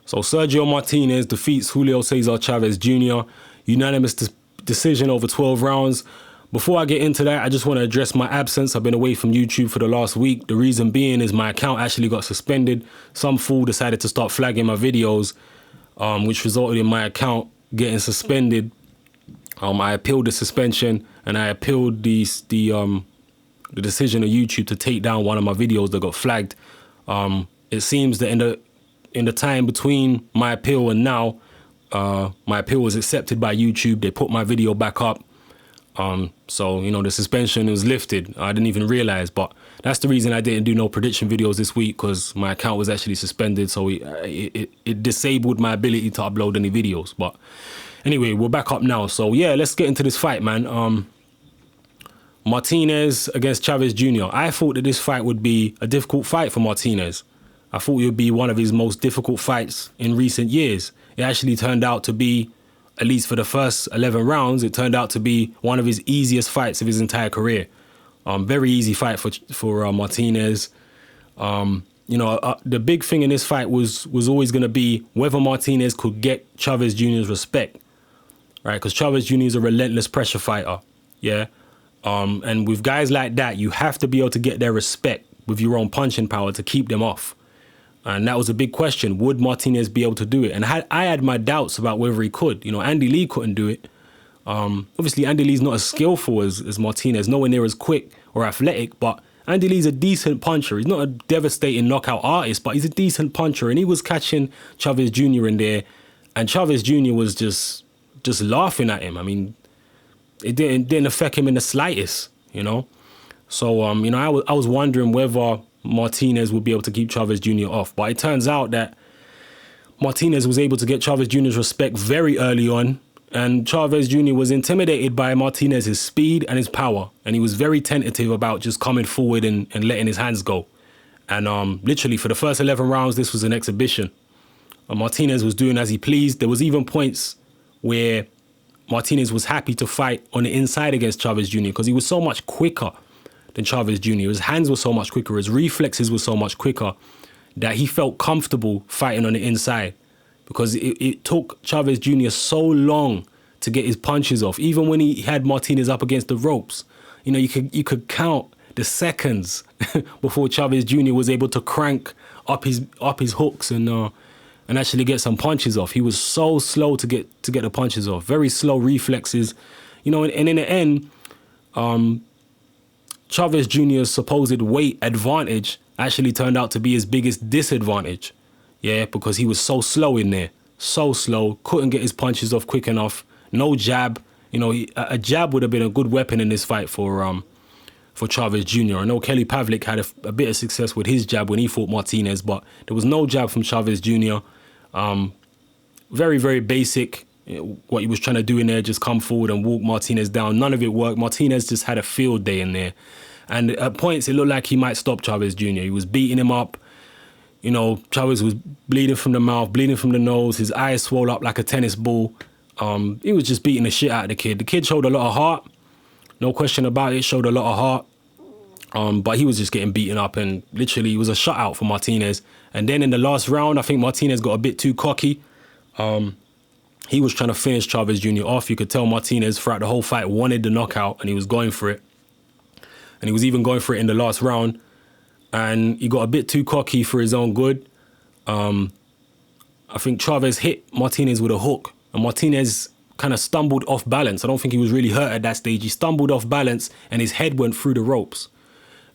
So Sergio Martinez defeats Julio Cesar Chavez Jr. Unanimous decision over 12 rounds. Before I get into that, I just want to address my absence. I've been away from YouTube for the last week. The reason being is my account actually got suspended. Some fool decided to start flagging my videos, which resulted in my account getting suspended. I appealed the suspension, and I appealed the decision of YouTube to take down one of my videos that got flagged. It seems that in the time between my appeal and now, my appeal was accepted by YouTube. They put my video back up. So, you know, the suspension was lifted. I didn't even realize, but that's the reason I didn't do no prediction videos this week, because my account was actually suspended. So it disabled my ability to upload any videos. But anyway, we're back up now. So yeah, let's get into this fight, man. Martinez against Chavez Jr. I thought that this fight would be a difficult fight for Martinez. I thought it would be one of his most difficult fights in recent years. It actually turned out to be, at least for the first 11 rounds, it turned out to be one of his easiest fights of his entire career. Very easy fight for Martinez. The big thing in this fight was always going to be whether Martinez could get Chavez Jr.'s respect, right? Because Chavez Jr. is a relentless pressure fighter, yeah? And with guys like that, you have to be able to get their respect with your own punching power to keep them off. And that was a big question. Would Martinez be able to do it? And I had my doubts about whether he could. You know, Andy Lee couldn't do it. Obviously, Andy Lee's not as skillful as Martinez, nowhere near as quick or athletic, but Andy Lee's a decent puncher. He's not a devastating knockout artist, but he's a decent puncher. And he was catching Chavez Jr. in there, and Chavez Jr. was just laughing at him. I mean, it didn't affect him in the slightest, you know? So, I was wondering whether Martinez would be able to keep Chavez Jr. off. But it turns out that Martinez was able to get Chavez Jr.'s respect very early on, and Chavez Jr. was intimidated by Martinez's speed and his power, and he was very tentative about just coming forward and letting his hands go. And literally for the first 11 rounds, this was an exhibition. Martinez was doing as he pleased. There was even points where Martinez was happy to fight on the inside against Chavez Jr. because he was so much quicker than Chavez Jr. His hands were so much quicker, his reflexes were so much quicker that he felt comfortable fighting on the inside, because it took Chavez Jr. so long to get his punches off. Even when he had Martinez up against the ropes, you know, you could count the seconds before Chavez Jr. was able to crank up his hooks and actually get some punches off. He was so slow to get the punches off. Very slow reflexes, you know. And in the end, Chavez Jr.'s supposed weight advantage actually turned out to be his biggest disadvantage. Yeah, because he was so slow in there. So slow, couldn't get his punches off quick enough. No jab. You know, a jab would have been a good weapon in this fight for Chavez Jr. I know Kelly Pavlik had a bit of success with his jab when he fought Martinez, but there was no jab from Chavez Jr. Very, very basic. What he was trying to do in there, just come forward and walk Martinez down. None of it worked. Martinez just had a field day in there. And at points, it looked like he might stop Chavez Jr. He was beating him up. You know, Chavez was bleeding from the mouth, bleeding from the nose. His eyes swole up like a tennis ball. He was just beating the shit out of the kid. The kid showed a lot of heart. No question about it, showed a lot of heart. But he was just getting beaten up, and literally it was a shutout for Martinez. And then in the last round, I think Martinez got a bit too cocky. He was trying to finish Chavez Jr. off. You could tell Martinez throughout the whole fight wanted the knockout, and he was going for it. And he was even going for it in the last round. And he got a bit too cocky for his own good. I think Chavez hit Martinez with a hook, and Martinez kind of stumbled off balance. I don't think he was really hurt at that stage. He stumbled off balance, and his head went through the ropes.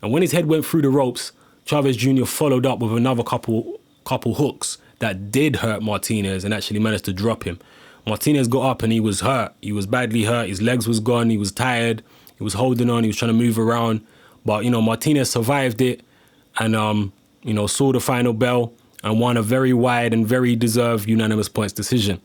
And when his head went through the ropes, Chavez Jr. followed up with another couple hooks that did hurt Martinez and actually managed to drop him. Martinez got up and he was hurt. He was badly hurt. His legs was gone. He was tired. He was holding on. He was trying to move around. But, you know, Martinez survived it and, saw the final bell and won a very wide and very deserved unanimous points decision.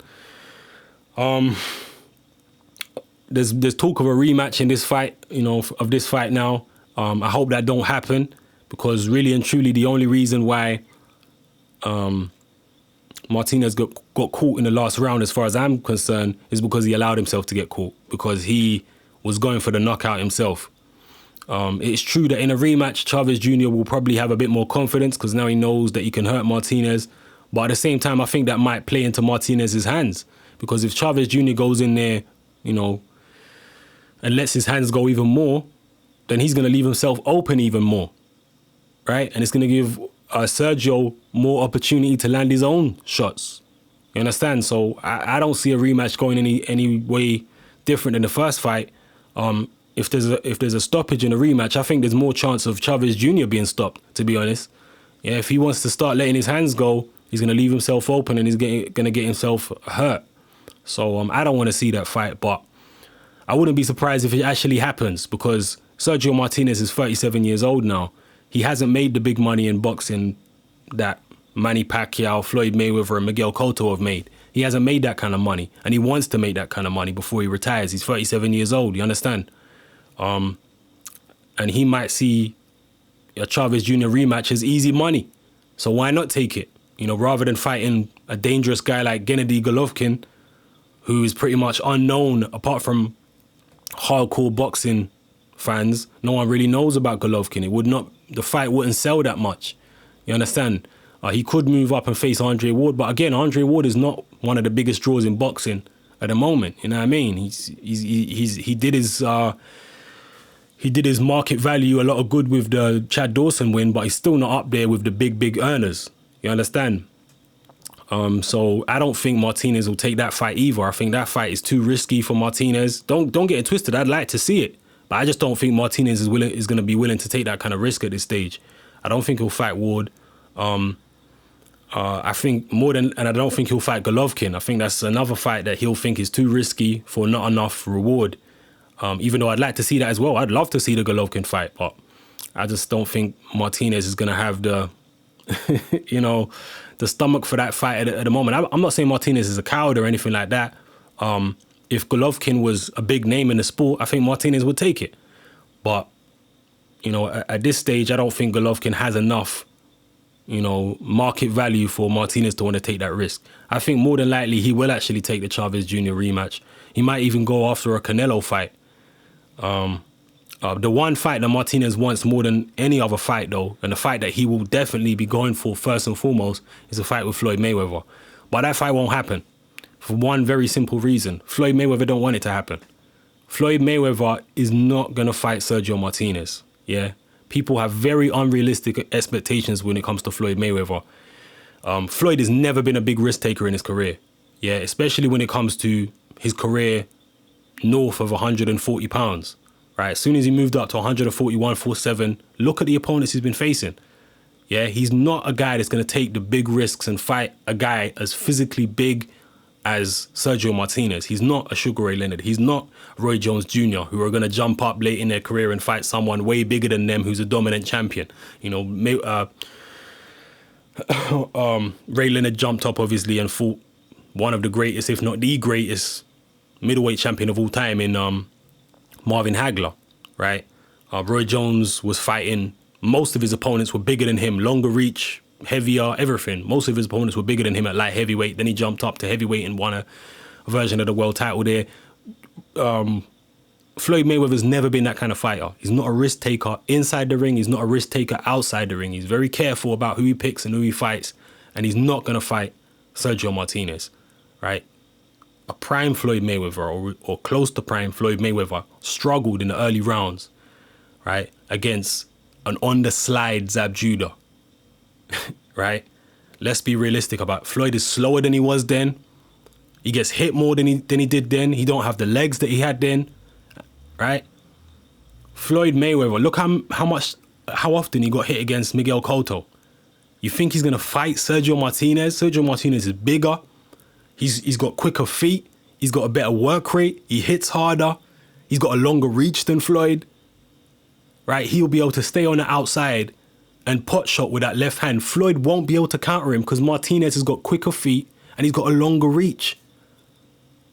There's talk of a rematch in this fight, of this fight now. I hope that don't happen, because really and truly the only reason why Martinez got caught in the last round, as far as I'm concerned, is because he allowed himself to get caught, because he was going for the knockout himself. It's true that in a rematch, Chavez Jr. will probably have a bit more confidence, because now he knows that he can hurt Martinez. But at the same time, I think that might play into Martinez's hands, because if Chavez Jr. goes in there, you know, and lets his hands go even more, then he's going to leave himself open even more, right? And it's going to give Sergio more opportunity to land his own shots. You understand? So I don't see a rematch going any way different than the first fight. If there's a stoppage in a rematch, I think there's more chance of Chavez Jr. being stopped, to be honest. Yeah, if he wants to start letting his hands go, he's going to leave himself open and he's going to get himself hurt. So I don't want to see that fight, but I wouldn't be surprised if it actually happens, because Sergio Martinez is 37 years old now. He hasn't made the big money in boxing that Manny Pacquiao, Floyd Mayweather and Miguel Cotto have made. He hasn't made that kind of money, and he wants to make that kind of money before he retires. He's 37 years old, you understand? And he might see a Chavez Jr. rematch as easy money. So why not take it? You know, rather than fighting a dangerous guy like Gennady Golovkin, who is pretty much unknown apart from hardcore boxing fans. No one really knows about Golovkin. The fight wouldn't sell that much. You understand? He could move up and face Andre Ward, but again, Andre Ward is not one of the biggest draws in boxing at the moment. You know what I mean? He did his market value a lot of good with the Chad Dawson win, but he's still not up there with the big earners. You understand? So I don't think Martinez will take that fight either. I think that fight is too risky for Martinez. Don't get it twisted. I'd like to see it, but I just don't think Martinez is going to be willing to take that kind of risk at this stage. I don't think he'll fight Ward. I think and I don't think he'll fight Golovkin. I think that's another fight that he'll think is too risky for not enough reward. Even though I'd like to see that as well. I'd love to see the Golovkin fight, but I just don't think Martinez is going to have the, the stomach for that fight at the moment. I'm not saying Martinez is a coward or anything like that. If Golovkin was a big name in the sport, I think Martinez would take it. But, at this stage, I don't think Golovkin has enough, market value for Martinez to want to take that risk. I think more than likely he will actually take the Chavez Jr. rematch. He might even go after a Canelo fight. The one fight that Martinez wants more than any other fight, though, and the fight that he will definitely be going for first and foremost, is a fight with Floyd Mayweather. But that fight won't happen for one very simple reason. Floyd Mayweather don't want it to happen. Floyd Mayweather is not going to fight Sergio Martinez. Yeah, people have very unrealistic expectations when it comes to Floyd Mayweather. Floyd has never been a big risk taker in his career. Yeah, especially when it comes to his career north of 140 pounds. Right, as soon as he moved up to 141, 47, look at the opponents he's been facing. Yeah, he's not a guy that's going to take the big risks and fight a guy as physically big as Sergio Martinez. He's not a Sugar Ray Leonard. He's not Roy Jones Jr., who are going to jump up late in their career and fight someone way bigger than them who's a dominant champion. Ray Leonard jumped up, obviously, and fought one of the greatest, if not the greatest, middleweight champion of all time in Marvin Hagler, right? Roy Jones was fighting, most of his opponents were bigger than him, longer reach, heavier, everything. Most of his opponents were bigger than him at light heavyweight. Then he jumped up to heavyweight and won a version of the world title there. Floyd Mayweather's never been that kind of fighter. He's not a risk taker inside the ring. He's not a risk taker outside the ring. He's very careful about who he picks and who he fights. And he's not going to fight Sergio Martinez, right? A prime Floyd Mayweather or close to prime Floyd Mayweather struggled in the early rounds, right, against an on-the-slide Zab Judah, right? Let's be realistic about it. Floyd is slower than he was then. He gets hit more than he did then. He don't have the legs that he had then, right? Floyd Mayweather, look how often he got hit against Miguel Cotto. You think he's going to fight Sergio Martinez? Sergio Martinez is bigger. He's got quicker feet. He's got a better work rate. He hits harder. He's got a longer reach than Floyd. Right? He'll be able to stay on the outside and pot shot with that left hand. Floyd won't be able to counter him because Martinez has got quicker feet and he's got a longer reach.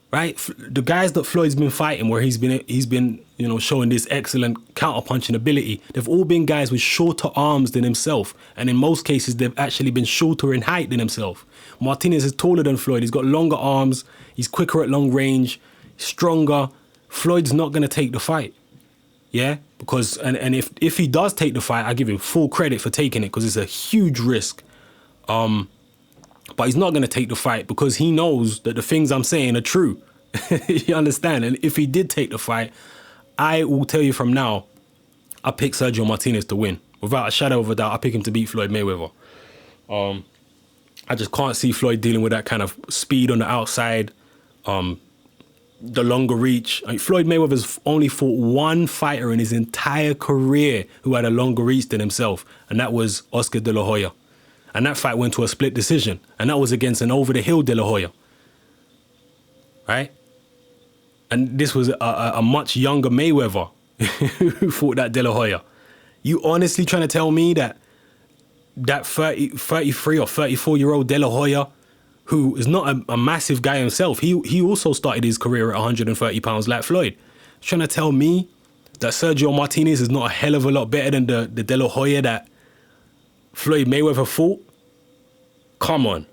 Right? The guys that Floyd's been fighting, where he's been showing this excellent counter-punching ability, they've all been guys with shorter arms than himself. And in most cases, they've actually been shorter in height than himself. Martinez is taller than Floyd. He's got longer arms. He's quicker at long range, stronger. Floyd's not going to take the fight. Yeah? Because, and if he does take the fight, I give him full credit for taking it because it's a huge risk. But he's not going to take the fight because he knows that the things I'm saying are true. You understand? And if he did take the fight, I will tell you from now, I pick Sergio Martinez to win. Without a shadow of a doubt, I pick him to beat Floyd Mayweather. I just can't see Floyd dealing with that kind of speed on the outside, the longer reach. I mean, Floyd Mayweather's only fought one fighter in his entire career who had a longer reach than himself, and that was Oscar De La Hoya. And that fight went to a split decision, and that was against an over-the-hill De La Hoya. Right? And this was a much younger Mayweather who fought that De La Hoya. You honestly trying to tell me that 33 or 34-year-old De La Hoya, who is not a massive guy himself, he also started his career at 130 pounds like Floyd, trying to tell me that Sergio Martinez is not a hell of a lot better than the De La Hoya that Floyd Mayweather fought? Come on.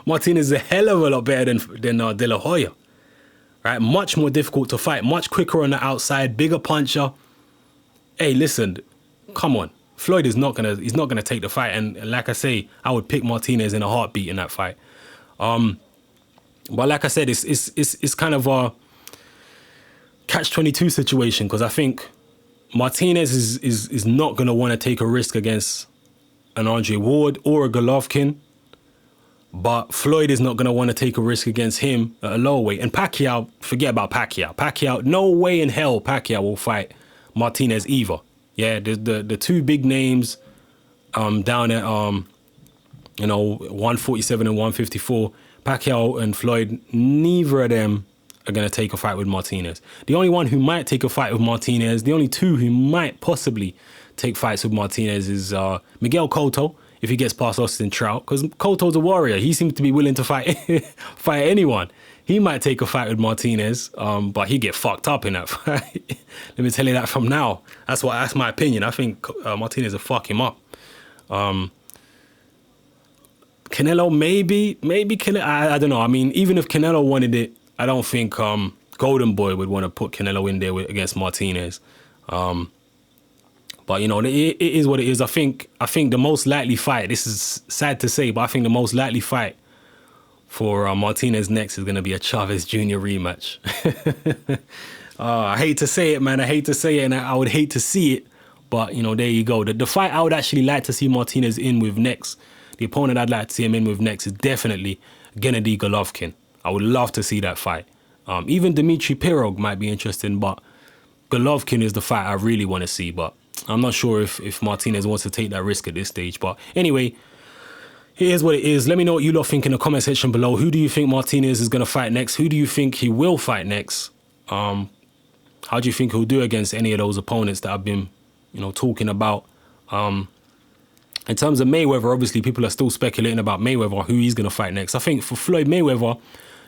Martinez is a hell of a lot better than De La Hoya. Right? Much more difficult to fight, much quicker on the outside, bigger puncher. Hey, listen, come on. Floyd is not gonna take the fight, and like I say, I would pick Martinez in a heartbeat in that fight. But like I said, it's kind of a catch-22 situation, because I think Martinez is not gonna want to take a risk against an Andre Ward or a Golovkin, but Floyd is not gonna want to take a risk against him at a lower weight. And Pacquiao, forget about Pacquiao. Pacquiao, no way in hell Pacquiao will fight Martinez either. Yeah, the two big names down at 147 and 154, Pacquiao and Floyd, neither of them are going to take a fight with Martinez. The only one who might take a fight with Martinez, the only two who might possibly take fights with Martinez is Miguel Cotto, if he gets past Austin Trout, because Cotto's a warrior. He seems to be willing to fight anyone. He might take a fight with Martinez, but he'd get fucked up in that fight. Let me tell you that from now. That's my opinion. I think Martinez will fuck him up. Canelo, maybe Canelo. I don't know. I mean, even if Canelo wanted it, I don't think Golden Boy would want to put Canelo in there against Martinez. But you know, it is what it is. I think the most likely fight. This is sad to say, but I think the most likely fight for Martinez next is going to be a Chavez Jr. rematch. I hate to say it, man. I hate to say it, and I would hate to see it. But, you know, there you go. The fight I would actually like to see Martinez in with next, the opponent I'd like to see him in with next is definitely Gennady Golovkin. I would love to see that fight. Even Dmitry Pirog might be interesting, but Golovkin is the fight I really want to see. But I'm not sure if Martinez wants to take that risk at this stage. But anyway, here's what it is. Let me know what you lot think in the comment section below. Who do you think Martinez is going to fight next? Who do you think he will fight next? How do you think he'll do against any of those opponents that I've been, you know, talking about? In terms of Mayweather, obviously people are still speculating about Mayweather, who he's going to fight next. I think for Floyd Mayweather,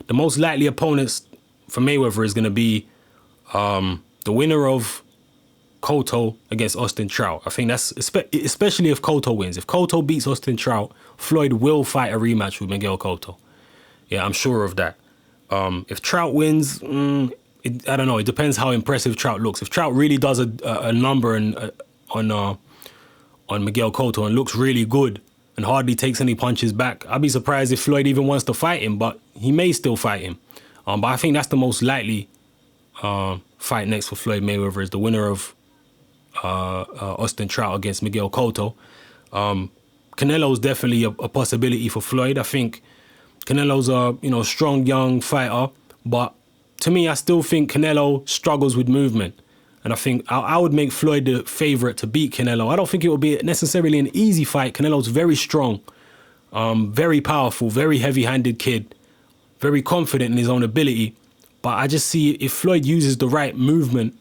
the most likely opponents for Mayweather is going to be the winner of Cotto against Austin Trout. I think that's, especially if Cotto wins. If Cotto beats Austin Trout, Floyd will fight a rematch with Miguel Cotto. Yeah, I'm sure of that. If Trout wins, I don't know. It depends how impressive Trout looks. If Trout really does a number on Miguel Cotto and looks really good and hardly takes any punches back, I'd be surprised if Floyd even wants to fight him, but he may still fight him. But I think that's the most likely fight next for Floyd Mayweather, is the winner of Austin Trout against Miguel Cotto. Canelo's definitely a possibility for Floyd. I think Canelo's a strong young fighter, but to me, I still think Canelo struggles with movement. And I think I would make Floyd the favorite to beat Canelo. I don't think it will be necessarily an easy fight. Canelo's very strong, very powerful, very heavy-handed kid, very confident in his own ability. But I just see if Floyd uses the right movement,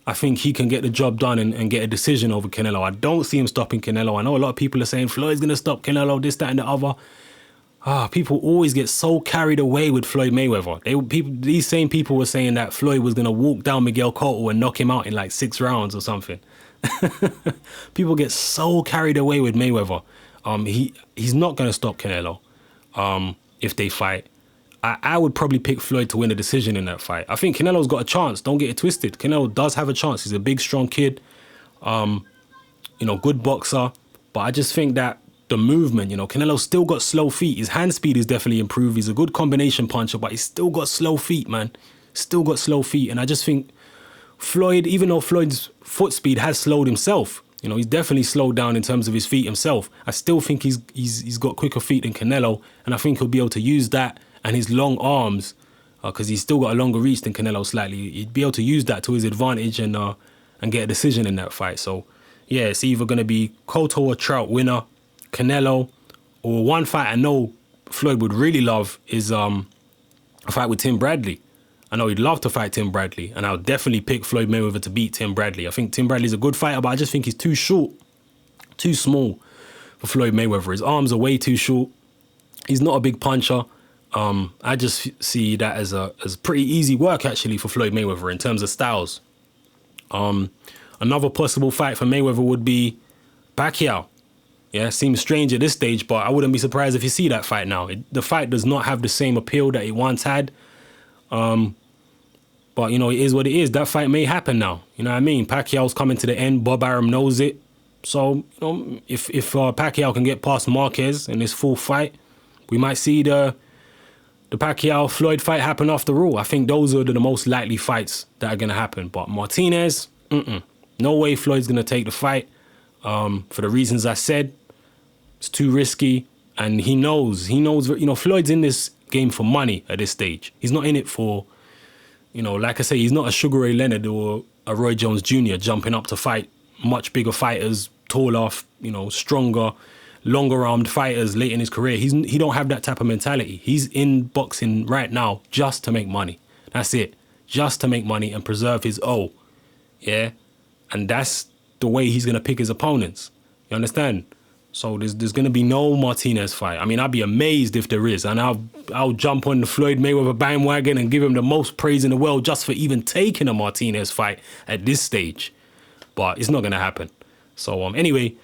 I think he can get the job done and get a decision over Canelo. I don't see him stopping Canelo. I know a lot of people are saying Floyd's going to stop Canelo, this, that, and the other. People always get so carried away with Floyd Mayweather. These same people were saying that Floyd was going to walk down Miguel Cotto and knock him out in like 6 rounds or something. People get so carried away with Mayweather. He's not going to stop Canelo if they fight. I would probably pick Floyd to win a decision in that fight. I think Canelo's got a chance. Don't get it twisted. Canelo does have a chance. He's a big, strong kid. Good boxer. But I just think that the movement. You know, Canelo's still got slow feet. His hand speed is definitely improved. He's a good combination puncher, but he's still got slow feet, man. Still got slow feet. And I just think Floyd, even though Floyd's foot speed has slowed himself, you know, he's definitely slowed down in terms of his feet himself. I still think he's got quicker feet than Canelo, and I think he'll be able to use that and his long arms, because he's still got a longer reach than Canelo slightly. He'd be able to use that to his advantage and get a decision in that fight. So, yeah, it's either going to be Cotto or Trout winner, Canelo, or one fight I know Floyd would really love is a fight with Tim Bradley. I know he'd love to fight Tim Bradley, and I would definitely pick Floyd Mayweather to beat Tim Bradley. I think Tim Bradley's a good fighter, but I just think he's too short, too small for Floyd Mayweather. His arms are way too short. He's not a big puncher. I just see that as pretty easy work, actually, for Floyd Mayweather in terms of styles. Another possible fight for Mayweather would be Pacquiao. Yeah, seems strange at this stage, but I wouldn't be surprised if you see that fight now. The fight does not have the same appeal that it once had. But, you know, it is what it is. That fight may happen now. You know what I mean? Pacquiao's coming to the end. Bob Arum knows it. So, you know, if Pacquiao can get past Marquez in this full fight, we might see the Pacquiao-Floyd fight happen after all. I think those are the most likely fights that are going to happen. But Martinez, no way Floyd's going to take the fight. For the reasons I said, it's too risky. And he knows, you know, Floyd's in this game for money at this stage. He's not in it for, you know, like I say, he's not a Sugar Ray Leonard or a Roy Jones Jr. jumping up to fight much bigger fighters, taller, you know, stronger, longer-armed fighters late in his career. He don't have that type of mentality. He's in boxing right now just to make money. That's it. Just to make money and preserve his O. Yeah? And that's the way he's going to pick his opponents. You understand? So there's going to be no Martinez fight. I mean, I'd be amazed if there is. And I'll jump on the Floyd Mayweather bandwagon and give him the most praise in the world just for even taking a Martinez fight at this stage. But it's not going to happen. So anyway,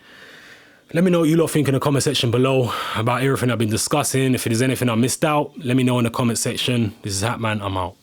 let me know what you lot think in the comment section below about everything I've been discussing. If there's anything I missed out, let me know in the comment section. This is Hatman. I'm out.